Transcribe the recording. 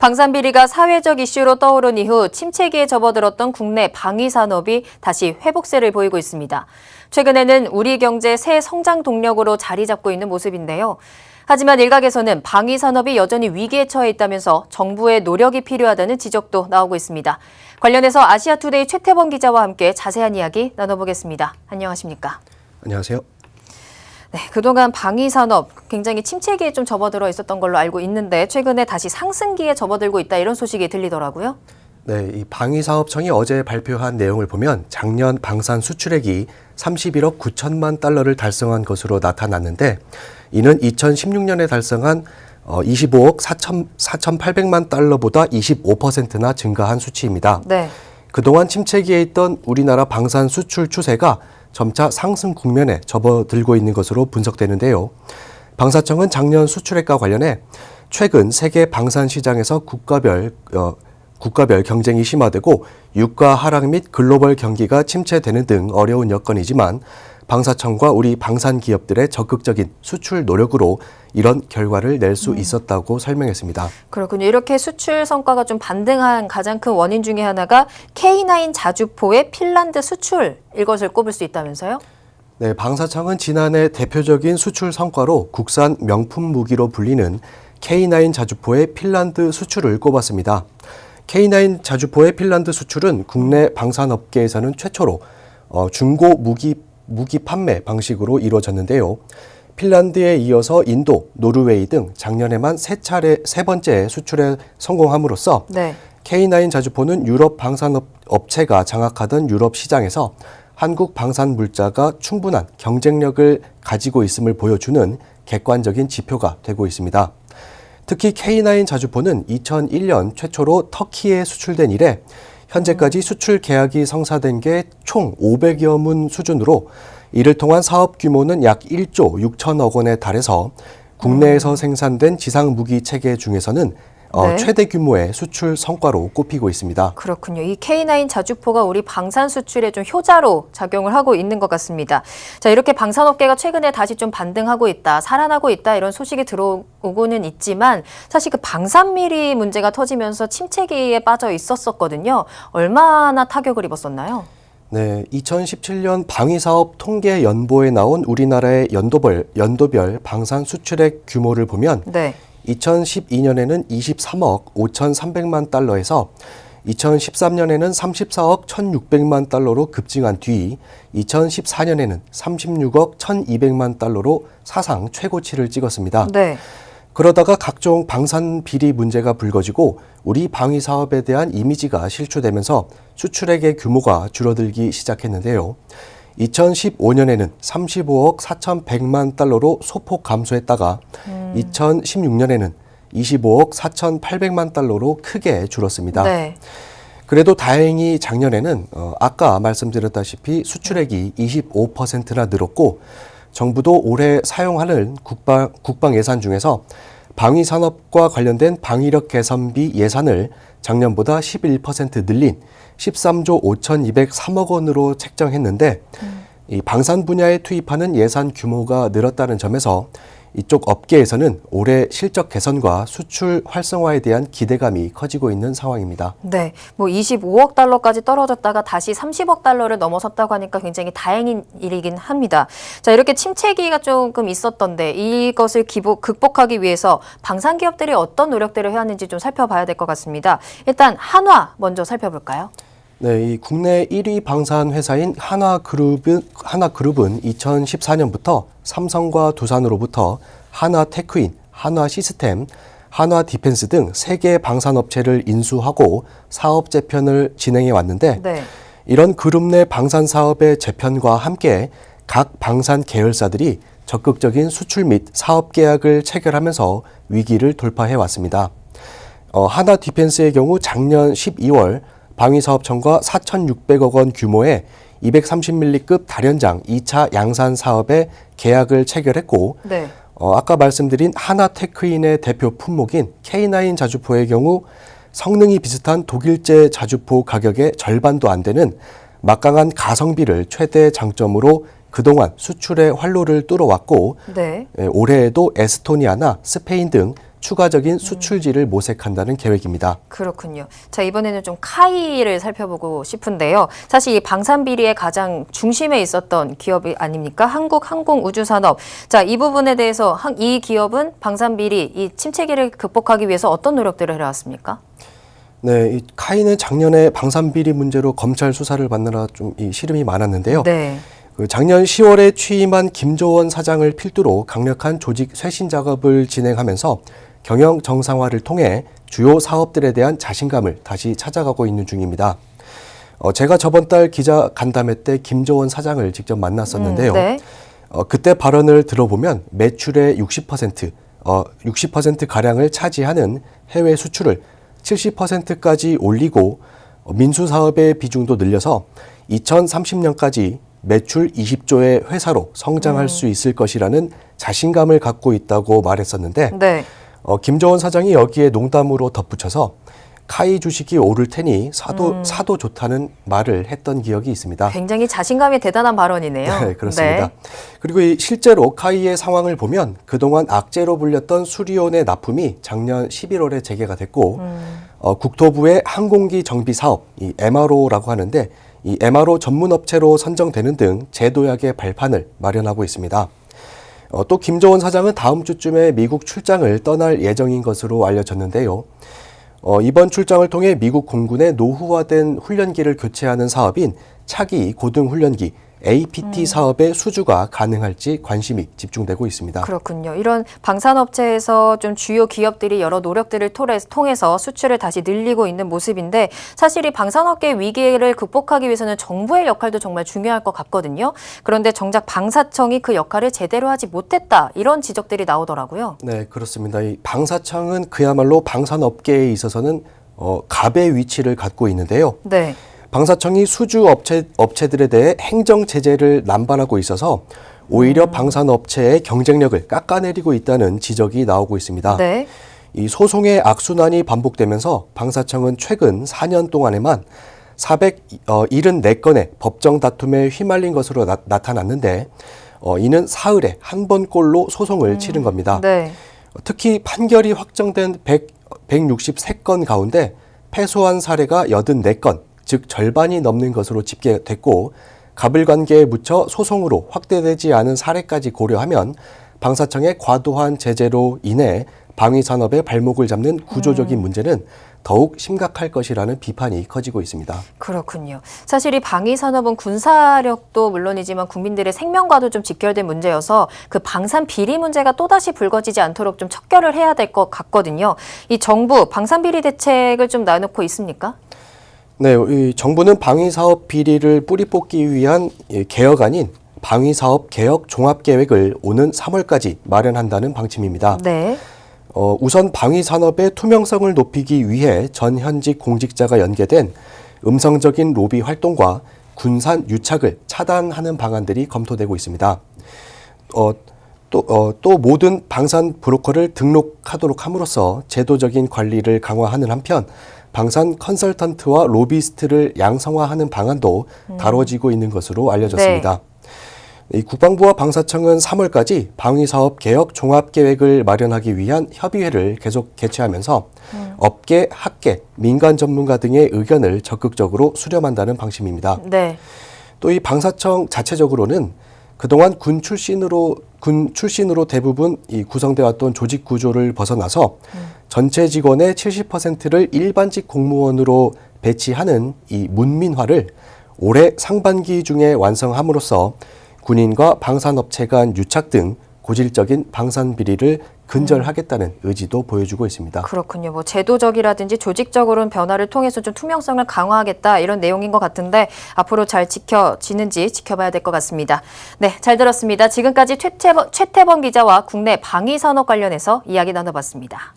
방산 비리가 사회적 이슈로 떠오른 이후 침체기에 접어들었던 국내 방위 산업이 다시 회복세를 보이고 있습니다. 최근에는 우리 경제 새 성장 동력으로 자리 잡고 있는 모습인데요. 하지만 일각에서는 방위 산업이 여전히 위기에 처해 있다면서 정부의 노력이 필요하다는 지적도 나오고 있습니다. 관련해서 아시아투데이 최태범 기자와 함께 자세한 이야기 나눠보겠습니다. 안녕하십니까? 안녕하세요. 네, 그동안 방위 산업 굉장히 침체기에 좀 접어들어 있었던 걸로 알고 있는데 최근에 다시 상승기에 접어들고 있다 이런 소식이 들리더라고요. 네, 이 방위사업청이 어제 발표한 내용을 보면 작년 방산 수출액이 31억 9천만 달러를 달성한 것으로 나타났는데 이는 2016년에 달성한 25억 4,800만 달러보다 25%나 증가한 수치입니다. 네. 그동안 침체기에 있던 우리나라 방산 수출 추세가 점차 상승 국면에 접어들고 있는 것으로 분석되는데요. 방사청은 작년 수출액과 관련해 최근 세계 방산 시장에서 국가별 경쟁이 심화되고 유가 하락 및 글로벌 경기가 침체되는 등 어려운 여건이지만 방사청과 우리 방산 기업들의 적극적인 수출 노력으로 이런 결과를 낼 수 있었다고 설명했습니다. 그렇군요. 이렇게 수출 성과가 좀 반등한 가장 큰 원인 중에 하나가 K9 자주포의 핀란드 수출일 것을 꼽을 수 있다면서요? 네, 방사청은 지난해 대표적인 수출 성과로 국산 명품 무기로 불리는 K9 자주포의 핀란드 수출을 꼽았습니다. K9 자주포의 핀란드 수출은 국내 방산업계에서는 최초로 중고 무기 판매 방식으로 이루어졌는데요. 핀란드에 이어서 인도, 노르웨이 등 작년에만 세 번째 수출에 성공함으로써 네. K9 자주포는 유럽 방산업 업체가 장악하던 유럽 시장에서 한국 방산 물자가 충분한 경쟁력을 가지고 있음을 보여주는 객관적인 지표가 되고 있습니다. 특히 K9 자주포는 2001년 최초로 터키에 수출된 이래 현재까지 수출 계약이 성사된 게 총 500여 문 수준으로 이를 통한 사업 규모는 약 1조 6천억 원에 달해서 국내에서 생산된 지상 무기 체계 중에서는 네. 최대 규모의 수출 성과로 꼽히고 있습니다. 그렇군요. 이 K9 자주포가 우리 방산 수출에 좀 효자로 작용을 하고 있는 것 같습니다. 자, 이렇게 방산업계가 최근에 다시 좀 반등하고 있다, 살아나고 있다 이런 소식이 들어오고는 있지만 사실 그 방산비리 문제가 터지면서 침체기에 빠져 있었거든요. 얼마나 타격을 입었었나요? 네, 2017년 방위사업 통계 연보에 나온 우리나라의 연도별 방산 수출액 규모를 보면 네. 2012년에는 23억 5,300만 달러에서 2013년에는 34억 1,600만 달러로 급증한 뒤 2014년에는 36억 1,200만 달러로 사상 최고치를 찍었습니다. 네. 그러다가 각종 방산 비리 문제가 불거지고 우리 방위 사업에 대한 이미지가 실추되면서 수출액의 규모가 줄어들기 시작했는데요. 2015년에는 35억 4,100만 달러로 소폭 감소했다가 2016년에는 25억 4,800만 달러로 크게 줄었습니다. 네. 그래도 다행히 작년에는 아까 말씀드렸다시피 수출액이 25%나 늘었고 정부도 올해 사용하는 국방 예산 중에서 방위 산업과 관련된 방위력 개선비 예산을 작년보다 11% 늘린 13조 5,203억 원으로 책정했는데 이 방산 분야에 투입하는 예산 규모가 늘었다는 점에서 이쪽 업계에서는 올해 실적 개선과 수출 활성화에 대한 기대감이 커지고 있는 상황입니다. 네, 뭐 25억 달러까지 떨어졌다가 다시 30억 달러를 넘어섰다고 하니까 굉장히 다행인 일이긴 합니다. 자, 이렇게 침체기가 조금 있었던데 이것을 극복하기 위해서 방산 기업들이 어떤 노력들을 해왔는지 좀 살펴봐야 될 것 같습니다. 일단 한화 먼저 살펴볼까요? 네, 이 국내 1위 방산 회사인 한화그룹은 2014년부터 삼성과 두산으로부터 한화테크인, 한화시스템, 한화디펜스 등 3개 방산업체를 인수하고 사업 재편을 진행해 왔는데 네. 이런 그룹 내 방산 사업의 재편과 함께 각 방산 계열사들이 적극적인 수출 및 사업 계약을 체결하면서 위기를 돌파해 왔습니다. 한화디펜스의 경우 작년 12월 방위사업청과 4,600억 원 규모의 230mm급 다련장 2차 양산 사업에 계약을 체결했고 네. 아까 말씀드린 한화테크인의 대표 품목인 K9 자주포의 경우 성능이 비슷한 독일제 자주포 가격의 절반도 안 되는 막강한 가성비를 최대 장점으로 그동안 수출의 활로를 뚫어왔고 네. 올해에도 에스토니아나 스페인 등 추가적인 수출지를 모색한다는 계획입니다. 그렇군요. 자, 이번에는 좀 카이를 살펴보고 싶은데요. 사실 이 방산 비리의 가장 중심에 있었던 기업이 아닙니까? 한국항공우주산업. 자, 이 부분에 대해서 이 기업은 방산 비리, 이 침체기를 극복하기 위해서 어떤 노력들을 해왔습니까? 네, 이 카이는 작년에 방산 비리 문제로 검찰 수사를 받느라 좀 이 시름이 많았는데요. 네. 작년 10월에 취임한 김조원 사장을 필두로 강력한 조직 쇄신 작업을 진행하면서 경영 정상화를 통해 주요 사업들에 대한 자신감을 다시 찾아가고 있는 중입니다. 제가 저번 달 기자 간담회 때 김조원 사장을 직접 만났었는데요. 네. 그때 발언을 들어보면 매출의 60%가량을 차지하는 해외 수출을 70%까지 올리고 민수사업의 비중도 늘려서 2030년까지 매출 20조의 회사로 성장할 수 있을 것이라는 자신감을 갖고 있다고 말했었는데 네. 김조원 사장이 여기에 농담으로 덧붙여서 카이 주식이 오를 테니 사도 좋다는 말을 했던 기억이 있습니다. 굉장히 자신감이 대단한 발언이네요. 네, 그렇습니다. 네. 그리고 실제로 카이의 상황을 보면 그동안 악재로 불렸던 수리온의 납품이 작년 11월에 재개가 됐고 국토부의 항공기 정비 사업, 이 MRO라고 하는데 이 MRO 전문 업체로 선정되는 등 제도약의 발판을 마련하고 있습니다. 또 김조원 사장은 다음 주쯤에 미국 출장을 떠날 예정인 것으로 알려졌는데요. 이번 출장을 통해 미국 공군의 노후화된 훈련기를 교체하는 사업인 차기 고등훈련기 APT 사업의 수주가 가능할지 관심이 집중되고 있습니다. 그렇군요. 이런 방산업체에서 좀 주요 기업들이 여러 노력들을 통해서 수출을 다시 늘리고 있는 모습인데 사실 이 방산업계의 위기를 극복하기 위해서는 정부의 역할도 정말 중요할 것 같거든요. 그런데 정작 방사청이 그 역할을 제대로 하지 못했다. 이런 지적들이 나오더라고요. 네, 그렇습니다. 이 방사청은 그야말로 방산업계에 있어서는 갑의 위치를 갖고 있는데요. 네. 방사청이 수주 업체들에 대해 행정 제재를 남발하고 있어서 오히려 방산업체의 경쟁력을 깎아내리고 있다는 지적이 나오고 있습니다. 네. 이 소송의 악순환이 반복되면서 방사청은 최근 4년 동안에만 474건의 법정 다툼에 휘말린 것으로 나타났는데 이는 사흘에 한 번꼴로 소송을 치른 겁니다. 네. 특히 판결이 확정된 163건 가운데 패소한 사례가 84건, 즉 절반이 넘는 것으로 집계됐고 갑을관계에 묻혀 소송으로 확대되지 않은 사례까지 고려하면 방사청의 과도한 제재로 인해 방위산업의 발목을 잡는 구조적인 문제는 더욱 심각할 것이라는 비판이 커지고 있습니다. 그렇군요. 사실 이 방위산업은 군사력도 물론이지만 국민들의 생명과도 좀 직결된 문제여서 그 방산 비리 문제가 또다시 불거지지 않도록 좀 척결을 해야 될 것 같거든요. 이 정부 방산 비리 대책을 좀 내놓고 있습니까? 네, 이 정부는 방위사업 비리를 뿌리 뽑기 위한 개혁안인 방위사업 개혁 종합계획을 오는 3월까지 마련한다는 방침입니다. 네. 우선 방위산업의 투명성을 높이기 위해 전 현직 공직자가 연계된 음성적인 로비 활동과 군산 유착을 차단하는 방안들이 검토되고 있습니다. 또 모든 방산 브로커를 등록하도록 함으로써 제도적인 관리를 강화하는 한편 방산 컨설턴트와 로비스트를 양성화하는 방안도 다뤄지고 있는 것으로 알려졌습니다. 네. 이 국방부와 방사청은 3월까지 방위사업 개혁 종합계획을 마련하기 위한 협의회를 계속 개최하면서 업계, 학계, 민간 전문가 등의 의견을 적극적으로 수렴한다는 방침입니다. 네. 또 이 방사청 자체적으로는 그동안 군 출신으로 대부분 이 구성되어 왔던 조직 구조를 벗어나서 전체 직원의 70%를 일반직 공무원으로 배치하는 이 문민화를 올해 상반기 중에 완성함으로써 군인과 방산업체 간 유착 등 고질적인 방산 비리를 근절하겠다는 의지도 보여주고 있습니다. 그렇군요. 뭐 제도적이라든지 조직적으로는 변화를 통해서 좀 투명성을 강화하겠다 이런 내용인 것 같은데 앞으로 잘 지켜지는지 지켜봐야 될 것 같습니다. 네, 잘 들었습니다. 지금까지 최태범 기자와 국내 방위산업 관련해서 이야기 나눠봤습니다.